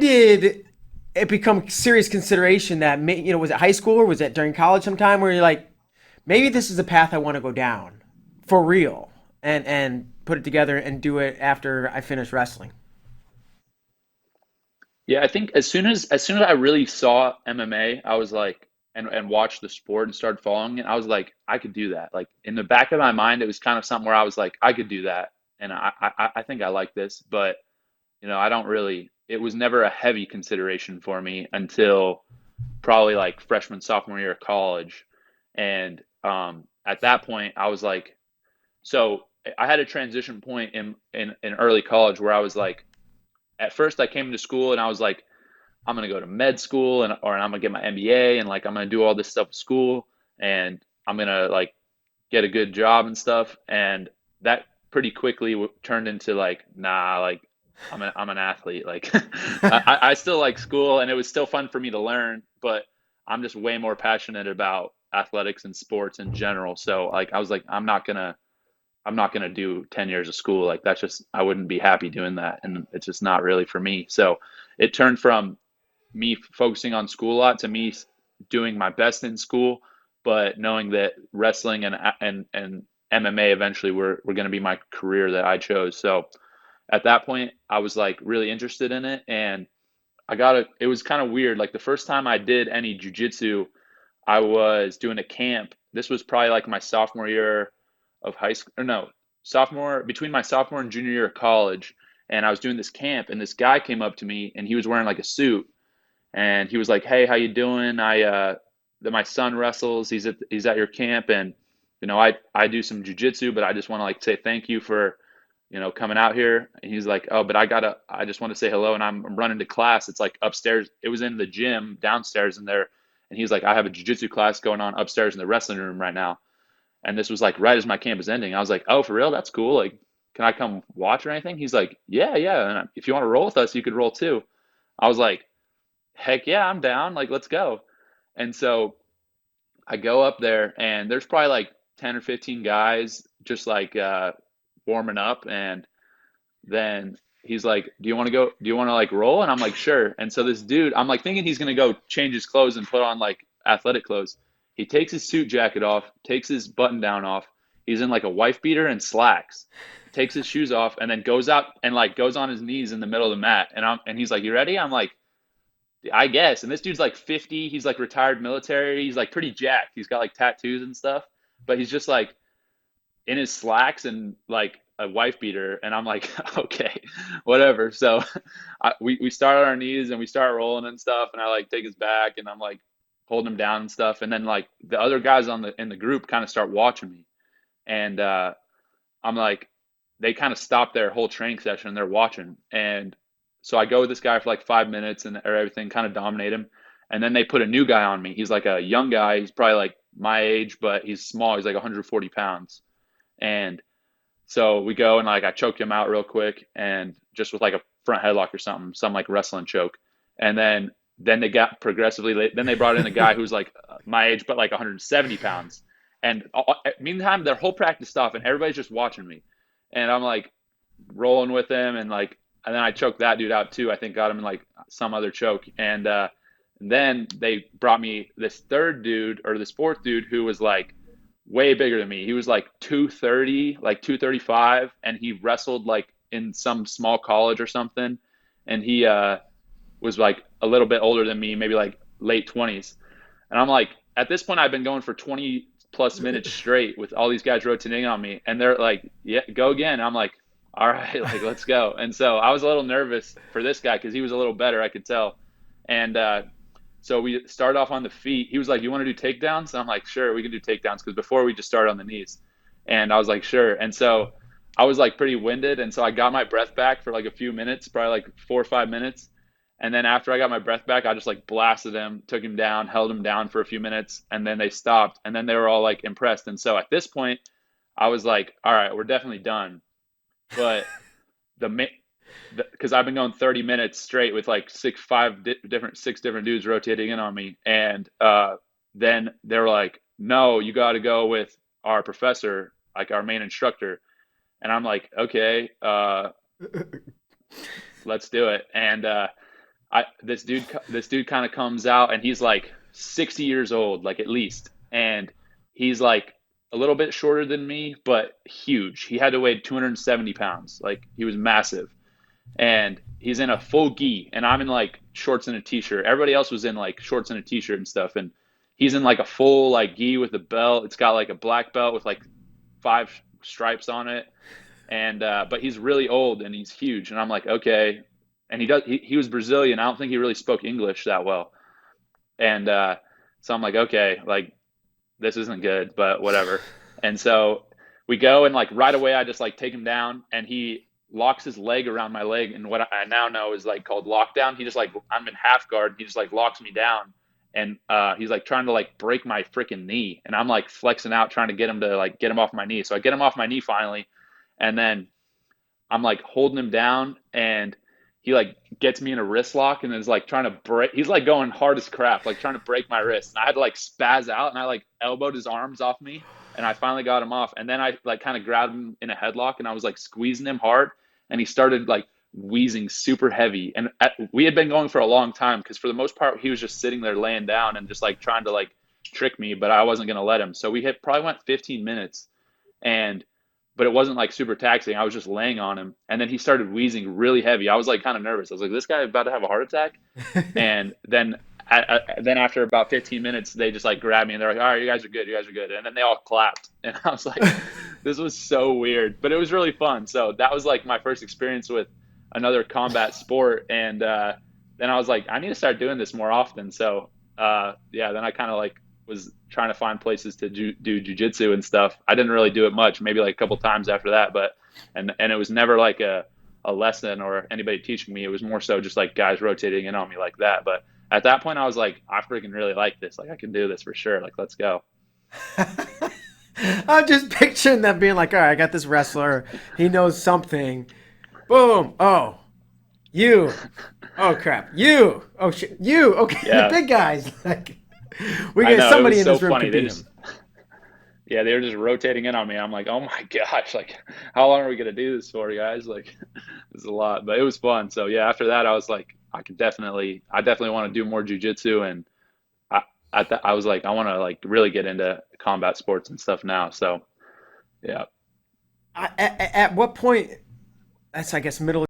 did it become serious consideration that was it high school or was it during college sometime where you're like, maybe this is a path I want to go down for real and put it together and do it after I finish wrestling. Yeah, I think as soon as I really saw MMA, I was like, and watched the sport and started following it, I was like, I could do that. Like in the back of my mind, it was kind of something where I was like, I could do that, and I think I like this, but I don't really. It was never a heavy consideration for me until probably like freshman, sophomore year of college, and at that point, I was like, so I had a transition point in early college where I was like, at first I came to school and I was like, I'm gonna go to med school or I'm gonna get my MBA and like I'm gonna do all this stuff at school and I'm gonna like get a good job and stuff. And that pretty quickly turned into like, nah, like I'm an athlete. Like I still like school and it was still fun for me to learn, but I'm just way more passionate about athletics and sports in general. So like I was like, I'm not gonna do 10 years of school. Like that's just I wouldn't be happy doing that, and it's just not really for me. So it turned from me focusing on school a lot to me doing my best in school, but knowing that wrestling and MMA eventually were going to be my career that I chose. So at that point, I was like really interested in it, and I got it. It was kind of weird. Like the first time I did any jujitsu, I was doing a camp. This was probably like my sophomore year of high school, or no, sophomore between my sophomore and junior year of college. And I was doing this camp, and this guy came up to me, and he was wearing like a suit, and he was like, "Hey, how you doing? My son wrestles. He's at your camp, and I do some jujitsu, but I just want to like say thank you for coming out here." And he's like, "Oh, but I just want to say hello, and I'm running to class. It's like upstairs. It was in the gym downstairs in there." And he's like, "I have a jujitsu class going on upstairs in the wrestling room right now." And this was like right as my camp is ending. I was like, "Oh, for real? That's cool. Like, can I come watch or anything?" He's like, "Yeah, yeah. And if you want to roll with us, you could roll too." I was like, heck yeah, I'm down. Like, let's go. And so I go up there, and there's probably like 10 or 15 guys just like warming up. And then he's like, "Do you want to go? Do you want to like roll?" And I'm like, "Sure." And so this dude, I'm like thinking he's going to go change his clothes and put on like athletic clothes. He takes his suit jacket off, takes his button down off. He's in like a wife beater and slacks. Takes his shoes off and then goes out and like goes on his knees in the middle of the mat. And he's like, "You ready?" I'm like, I guess. And this dude's like 50. He's like retired military. He's like pretty jacked. He's got like tattoos and stuff, but he's just like in his slacks and like a wife beater. And I'm like, okay, whatever. So we start on our knees and we start rolling and stuff. And I like take his back and I'm like holding him down and stuff. And then like the other guys in the group kind of start watching me. And I'm like, they kind of stop their whole training session and they're watching. And so I go with this guy for like 5 minutes and or everything, kind of dominate him. And then they put a new guy on me. He's like a young guy. He's probably like my age, but he's small. He's like 140 pounds. And so we go and like I choked him out real quick and just with like a front headlock or something, some like wrestling choke. And then they got progressively late. Then they brought in a guy who's like my age, but like 170 pounds. And meantime, their whole practice stopped and everybody's just watching me. And I'm like rolling with him and then I choked that dude out too. I think got him in like some other choke. And then they brought me this third dude or this fourth dude who was like way bigger than me. He was like 230, like 235, and he wrestled like in some small college or something. And he was like a little bit older than me, maybe like late 20s. And I'm like, at this point, I've been going for 20 plus minutes straight with all these guys rotating on me. And they're like, yeah, go again. I'm like, all right, like, let's go. And so I was a little nervous for this guy because he was a little better, I could tell. And so we started off on the feet. He was like, "You want to do takedowns?" And I'm like, "Sure, we can do takedowns." Because before we just started on the knees. And I was like, "Sure." And so I was like pretty winded. And so I got my breath back for like a few minutes, probably like 4 or 5 minutes. And then after I got my breath back, I just like blasted him, took him down, held him down for a few minutes. And then they stopped. And then they were all like impressed. And so at this point, I was like, all right, we're definitely done. But the because I've been going 30 minutes straight with like six different dudes rotating in on me, and then they were like, "No, you got to go with our professor, like our main instructor," and I'm like, "Okay, let's do it." And this dude kind of comes out and he's like 60 years old, like at least, and he's like a little bit shorter than me, but huge. He had to weigh 270 pounds. Like he was massive, and he's in a full gi, and I'm in like shorts and a t-shirt. Everybody else was in like shorts and a t-shirt and stuff, and he's in like a full like gi with a belt. It's got like a black belt with like five stripes on it, and but he's really old and he's huge, and I'm like, okay. And he was Brazilian. I don't think he really spoke English that well, and so I'm like, okay, like this isn't good, but whatever. And so we go, and like right away I just like take him down, and he locks his leg around my leg, and what I now know is like called lockdown. He just like, I'm in half guard, he just like locks me down, and he's like trying to like break my freaking knee, and I'm like flexing out trying to get him to like get him off my knee. So I get him off my knee finally, and then I'm like holding him down, and he like gets me in a wrist lock and is like trying to break. He's like going hard as crap, like trying to break my wrist. And I had to like spaz out, and I like elbowed his arms off me, and I finally got him off. And then I like kind of grabbed him in a headlock, and I was like squeezing him hard, and he started like wheezing super heavy. And we had been going for a long time because for the most part he was just sitting there laying down and just like trying to like trick me, but I wasn't gonna let him. So we had probably went 15 minutes, and but it wasn't like super taxing. I was just laying on him, and then he started wheezing really heavy. I was like kind of nervous. I was like, "This guy about to have a heart attack." And then after about 15 minutes, they just like grabbed me and they're like, "All right, you guys are good. You guys are good." And then they all clapped, and I was like, "This was so weird," but it was really fun. So that was like my first experience with another combat sport, and then I was like, I need to start doing this more often. So yeah, then I kind of like was trying to find places to do jujitsu and stuff. I didn't really do it much, maybe like a couple times after that, but and it was never like a lesson or anybody teaching me. It was more so just like guys rotating in on me like that. But at that point, I was like, I freaking really like this. Like I can do this for sure. Like let's go. I'm just picturing them being like, all right, I got this wrestler. He knows something. Boom. Oh, you. Oh, crap. You. Oh, shit. You. Okay, the Yeah, big guys. Like, we I get know. It somebody was in so this room funny. could They beat just him. Yeah, they were just rotating in on me. I'm like, oh my gosh, like how long are we gonna do this for, guys? Like this is a lot, but it was fun. So yeah, after that, I was like, I definitely want to do more jujitsu, and I, I was like, I want to like really get into combat sports and stuff now. So yeah. At what point? That's, I guess, middle